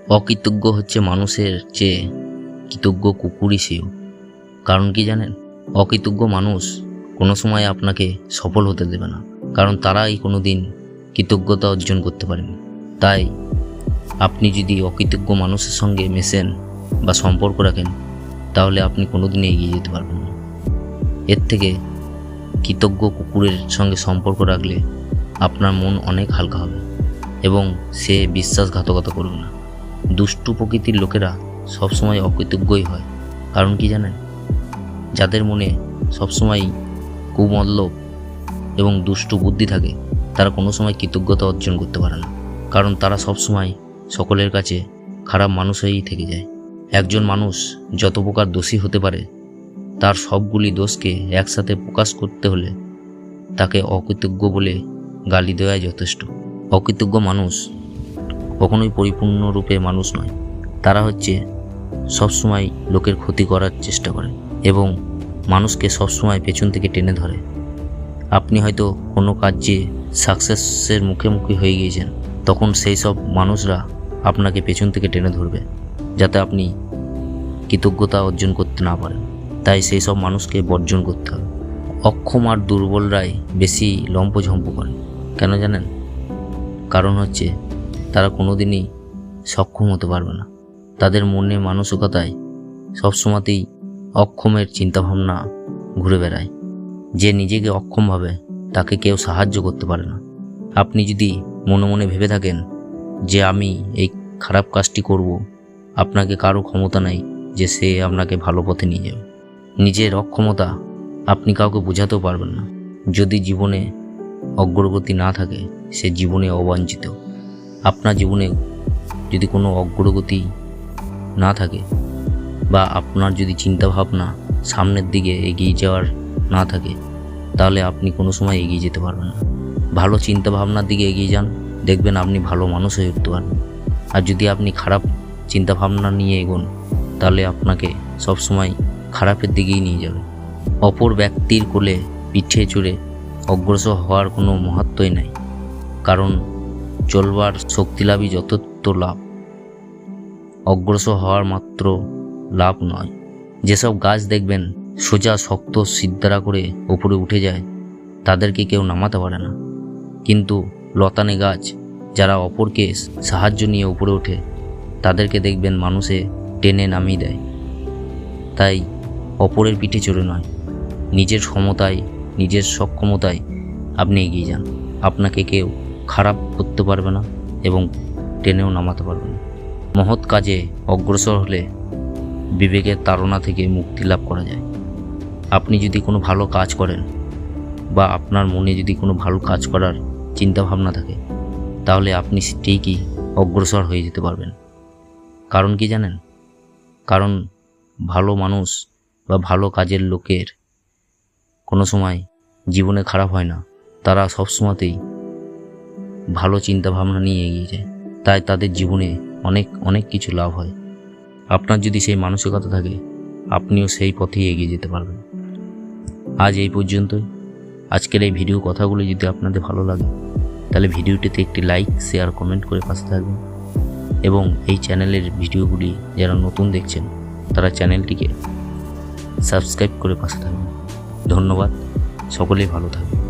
অকৃতজ্ঞ হচ্ছে মানুষের চেয়ে কৃতজ্ঞ কুকুরই সেও। কারণ কি জানেন? অকৃতজ্ঞ মানুষ কোনো সময় আপনাকে সফল হতে দেবে না, কারণ তারাই কোনো দিন কৃতজ্ঞতা অর্জন করতে পারেনি। তাই আপনি যদি অকৃতজ্ঞ মানুষের সঙ্গে মেশেন বা সম্পর্ক রাখেন, তাহলে আপনি কোনো দিন এগিয়ে যেতে পারবেন না। এর থেকে কৃতজ্ঞ কুকুরের সঙ্গে সম্পর্ক রাখলে আপনার মন অনেক হালকা হবে এবং সে বিশ্বাসঘাতকতা করবে না। দুষ্টু প্রকৃতির লোকেরা সবসময় অকৃতজ্ঞই হয়। কারণ কি জানেন? যাদের মনে সবসময় কুমতলব এবং দুষ্টু বুদ্ধি থাকে, তারা কোনো সময় কৃতজ্ঞতা অর্জন করতে পারে না, কারণ তারা সবসময় সকলের কাছে খারাপ মানুষ হয়েই থেকে যায়। একজন মানুষ যত প্রকার দোষী হতে পারে, তার সবগুলি দোষকে একসাথে প্রকাশ করতে হলে তাকে অকৃতজ্ঞ বলে গালি দেওয়াই যথেষ্ট। অকৃতজ্ঞ মানুষ কখনোই পরিপূর্ণরূপে মানুষ নয়। তারা হচ্ছে সবসময় লোকের ক্ষতি করার চেষ্টা করে এবং মানুষকে সবসময় পেছন থেকে টেনে ধরে। আপনি হয়তো কোনো কাজে সাকসেসের মুখোমুখি হয়ে গিয়েছেন, তখন সেই সব মানুষরা আপনাকে পেছন থেকে টেনে ধরবে যাতে আপনি কৃতজ্ঞতা অর্জন করতে না পারেন। তাই সেই সব মানুষকে বর্জন করতে হবে। অক্ষম আর দুর্বলরাই বেশি লম্পঝম্প করে। কেন জানেন? কারণ হচ্ছে তারা কোনোদিনই সক্ষম হতে পারবে না। তাদের মনে মানসিকতায় সবসময়তেই অক্ষমের চিন্তাভাবনা ঘুরে বেড়ায়। যে নিজেকে অক্ষম ভাবে তাকে কেউ সাহায্য করতে পারে না। আপনি যদি মনে মনে ভেবে থাকেন যে আমি এই খারাপ কাজটি করব, আপনাকে কারো ক্ষমতা নাই যে সে আপনাকে ভালো পথে নিয়ে যাবে। নিজের অক্ষমতা আপনি কাউকে বোঝাতেও পারবেন না। যদি জীবনে অগ্রগতি না থাকে, সে জীবনে অবাঞ্ছিত। আপনার জীবনে যদি কোনো অগ্রগতি না থাকে বা আপনার যদি চিন্তাভাবনা সামনের দিকে এগিয়ে যাওয়ার না থাকে, তাহলে আপনি কোনো সময় এগিয়ে যেতে পারবেন না। ভালো চিন্তাভাবনার দিকে এগিয়ে যান, দেখবেন আপনি ভালো মানুষ হয়ে উঠতে পারবেন। আর যদি আপনি খারাপ চিন্তাভাবনা নিয়ে এগোন, তাহলে আপনাকে সবসময় খারাপের দিকেই নিয়ে যাবে। অপর ব্যক্তির কোলে পিঠে চড়ে অগ্রসর হওয়ার কোনো মহত্বই নাই, কারণ চলবার শক্তি লাভই যথার্থ লাভ, অগ্রসর হওয়ার মাত্র লাভ নয়। যেসব গাছ দেখবেন সোজা শক্ত সিদ্ধারা করে উপরে উঠে যায়, তাদেরকে কেউ নামাতে পারে না। কিন্তু লতানে গাছ যারা অপরকে সাহায্য নিয়ে উপরে ওঠে, তাদেরকে দেখবেন মানুষে টেনে নামিয়ে দেয়। তাই অপরের পিঠে চড়ে নয়, নিজের ক্ষমতায়, নিজের সক্ষমতায় আপনি এগিয়ে যান। আপনাকে কেউ খারাপ করতে পারবে না এবং টেনেও নামাতে পারবে না। মহৎ কাজে অগ্রসর হলে বিবেকের তাড়না থেকে মুক্তি লাভ করা যায়। আপনি যদি কোনো ভালো কাজ করেন বা আপনার মনে যদি কোনো ভালো কাজ করার চিন্তাভাবনা থাকে, তাহলে আপনি ঠিকই অগ্রসর হয়ে যেতে পারবেন। কারণ কি জানেন? কারণ ভালো মানুষ বা ভালো কাজের লোকের কোনো সময় জীবনে খারাপ হয় না। তারা সবসময়তেই ভালো চিন্তাভাবনা নিয়ে এগিয়ে যায়, তাই তাদের জীবনে অনেক অনেক কিছু লাভ হয়। আপনার যদি সেই মানসিকতা থাকে, আপনিও সেই পথেই এগিয়ে যেতে পারবেন। আজ এই পর্যন্তই। আজকের এই ভিডিও কথাগুলো যদি আপনাদের ভালো লাগে, তাহলে ভিডিওটিতে একটি লাইক, শেয়ার, কমেন্ট করে পাশে থাকবেন এবং এই চ্যানেলের ভিডিওগুলি যারা নতুন দেখছেন, তারা চ্যানেলটিকে সাবস্ক্রাইব করে পাশে থাকবেন। ধন্যবাদ। সকলেই ভালো থাকবেন।